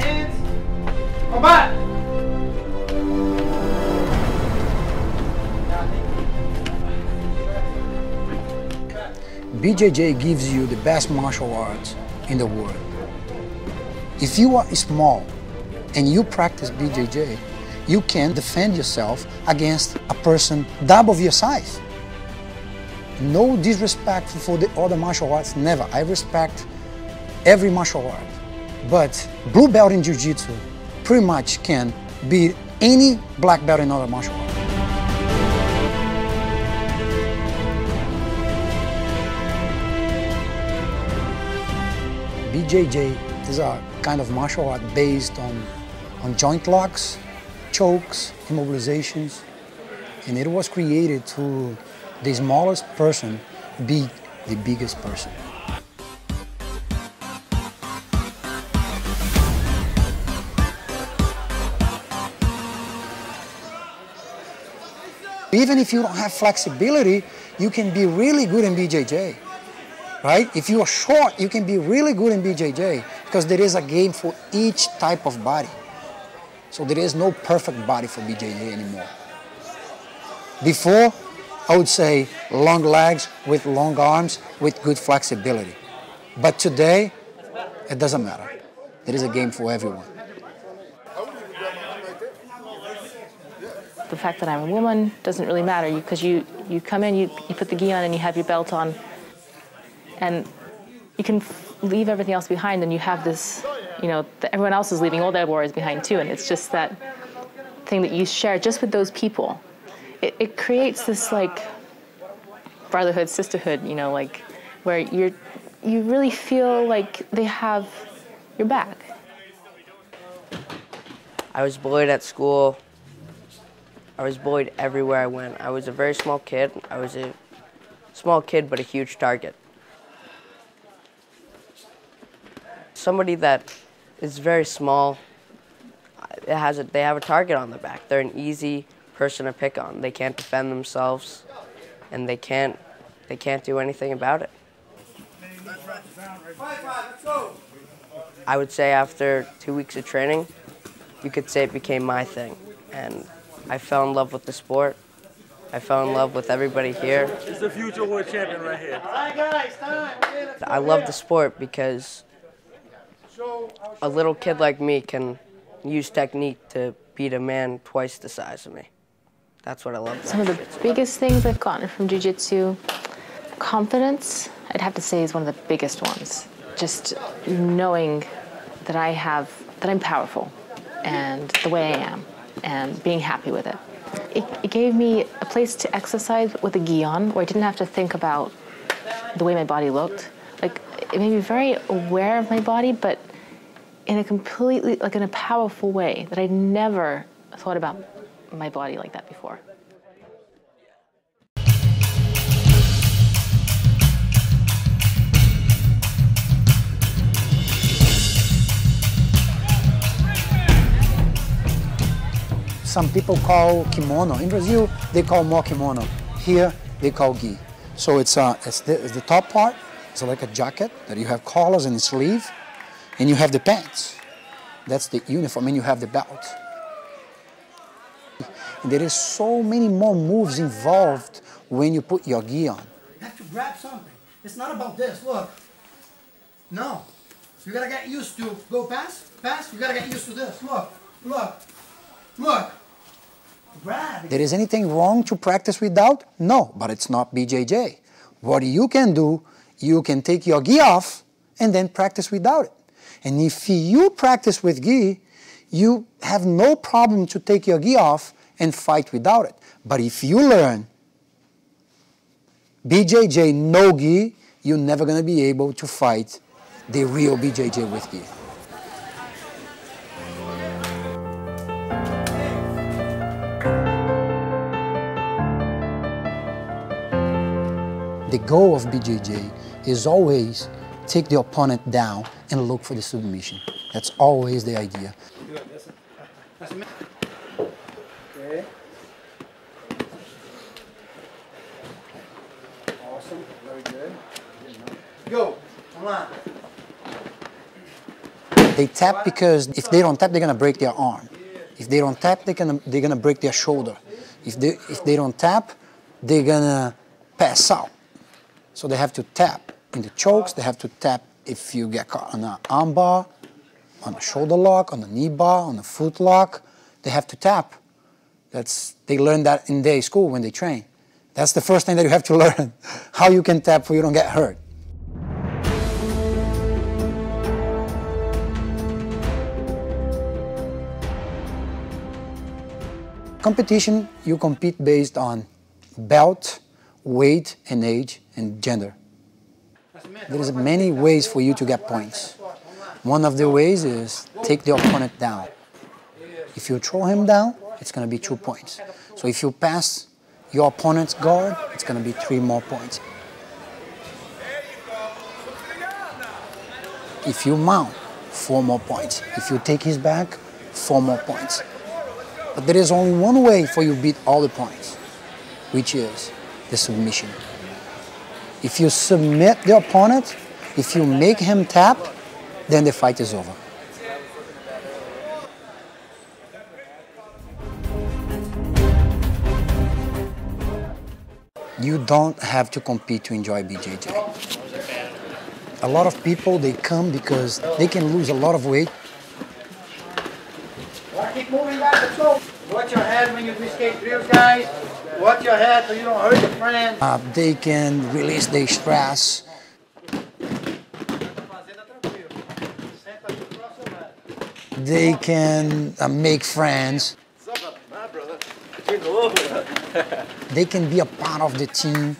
Hands. Come back. BJJ gives you the best martial arts in the world. If you are small and you practice BJJ, you can defend yourself against a person double your size. No disrespect for the other martial arts, never. I respect every martial art. But blue belt in Jiu Jitsu pretty much can beat any black belt in other martial arts. BJJ is a kind of martial art based on joint locks, chokes, immobilizations, and it was created to the smallest person beat the biggest person. Even if you don't have flexibility, you can be really good in BJJ. Right? If you are short, you can be really good in BJJ because there is a game for each type of body. So there is no perfect body for BJJ anymore. Before, I would say long legs with long arms with good flexibility. But today, it doesn't matter. There is a game for everyone. The fact that I'm a woman doesn't really matter because you come in, you put the gi on and you have your belt on. And you can leave everything else behind and you have this, you know, everyone else is leaving all their worries behind too. And it's just that thing that you share just with those people. It creates this like brotherhood, sisterhood, you know, like where you really feel like they have your back. I was bullied at school. I was bullied everywhere I went. I was a very small kid. I was a small kid but a huge target. Somebody that is very small, they have a target on their back. They're an easy person to pick on. They can't defend themselves, and they can't do anything about it. I would say after 2 weeks of training, you could say it became my thing, and I fell in love with the sport. I fell in love with everybody here. It's the future world champion right here. All right, guys, time. I love the sport because a little kid like me can use technique to beat a man twice the size of me. That's what I love. Some of the biggest things I've gotten from Jiu Jitsu, confidence, I'd have to say is one of the biggest ones. Just knowing that I'm powerful and the way I am and being happy with it. It gave me a place to exercise with a gi on where I didn't have to think about the way my body looked. Like, it made me very aware of my body, but in a completely, like in a powerful way that I'd never thought about my body like that before. Some people call kimono. In Brazil, they call more kimono. Here, they call gi. So it's the top part. It's like a jacket that you have collars and sleeve, and you have the pants. That's the uniform, and you have the belt. And there is so many more moves involved when you put your gi on. You have to grab something. It's not about this. Look. No. You gotta get used to go pass. You gotta get used to this. Look. Look. Grab. There is anything wrong to practice without? No, but it's not BJJ. What you can do, you can take your gi off and then practice without it. And if you practice with gi, you have no problem to take your gi off and fight without it. But if you learn BJJ no gi, you're never going to be able to fight the real BJJ with gi. The goal of BJJ is always take the opponent down and look for the submission. That's always the idea. Okay. Awesome. Very good. Go. Come on. They tap because if they don't tap, they're gonna break their arm. If they don't tap, they're gonna break their shoulder. If they don't tap, they're gonna pass out. So they have to tap in the chokes. They have to tap if you get caught on an arm bar, on a shoulder lock, on a knee bar, on a foot lock. They have to tap. They learn that in their school when they train. That's the first thing that you have to learn, how you can tap so you don't get hurt. Competition, you compete based on belt, weight, and age, and gender. There is many ways for you to get points. One of the ways is take the opponent down. If you throw him down, it's going to be 2 points. So if you pass your opponent's guard, it's going to be 3 more points. If you mount, 4 more points. If you take his back, 4 more points. But there is only one way for you to beat all the points, which is the submission. If you submit the opponent, if you make him tap, then the fight is over. You don't have to compete to enjoy BJJ. A lot of people, they come because they can lose a lot of weight. Keep moving back, let's go. Watch your head when you do skate drills, guys. Watch your head so you don't hurt your friends. They can release their stress. They can make friends. They can be a part of the team.